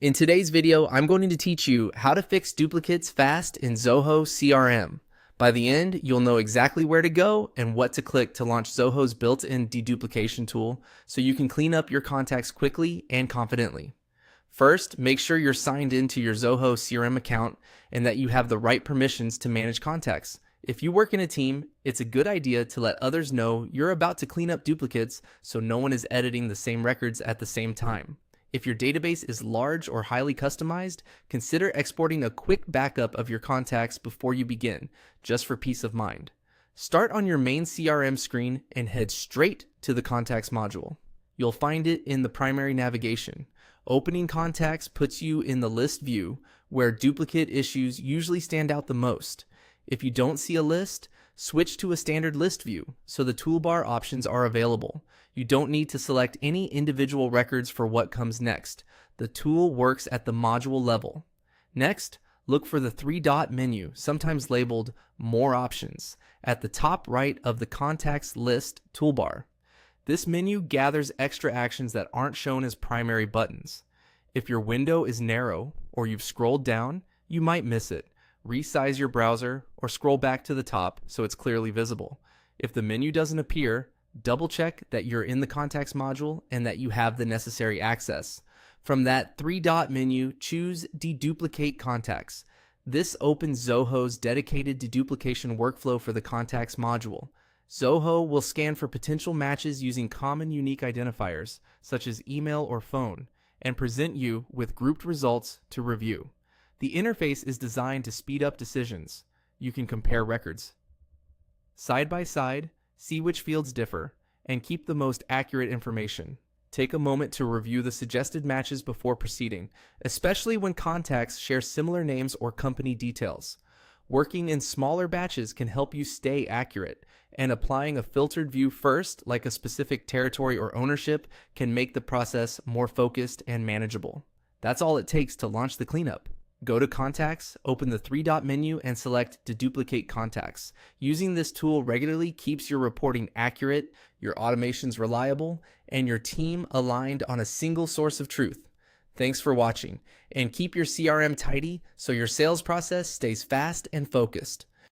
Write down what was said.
In today's video, I'm going to teach you how to fix duplicates fast in Zoho CRM. By the end, you'll know exactly where to go and what to click to launch Zoho's built-in deduplication tool so you can clean up your contacts quickly and confidently. First, make sure you're signed into your Zoho CRM account and that you have the right permissions to manage contacts. If you work in a team, it's a good idea to let others know you're about to clean up duplicates so no one is editing the same records at the same time. If your database is large or highly customized, consider exporting a quick backup of your contacts before you begin, just for peace of mind. Start on your main CRM screen and head straight to the Contacts module. You'll find it in the primary navigation. Opening Contacts puts you in the list view, where duplicate issues usually stand out the most. If you don't see a list, switch to a standard list view so the toolbar options are available. You don't need to select any individual records for what comes next. The tool works at the module level. Next, look for the three-dot menu, sometimes labeled More Options, at the top right of the Contacts List toolbar. This menu gathers extra actions that aren't shown as primary buttons. If your window is narrow or you've scrolled down, you might miss it. Resize your browser or scroll back to the top so it's clearly visible. If the menu doesn't appear, double check that you're in the Contacts module and that you have the necessary access. From that three-dot menu, choose Deduplicate Contacts. This opens Zoho's dedicated deduplication workflow for the Contacts module. Zoho will scan for potential matches using common unique identifiers, such as email or phone, and present you with grouped results to review. The interface is designed to speed up decisions. You can compare records side by side, see which fields differ, and keep the most accurate information. Take a moment to review the suggested matches before proceeding, especially when contacts share similar names or company details. Working in smaller batches can help you stay accurate, and applying a filtered view first, like a specific territory or ownership, can make the process more focused and manageable. That's all it takes to launch the cleanup. Go to Contacts, open the three-dot menu, and select Deduplicate Contacts. Using this tool regularly keeps your reporting accurate, your automations reliable, and your team aligned on a single source of truth. Thanks for watching, and keep your CRM tidy so your sales process stays fast and focused.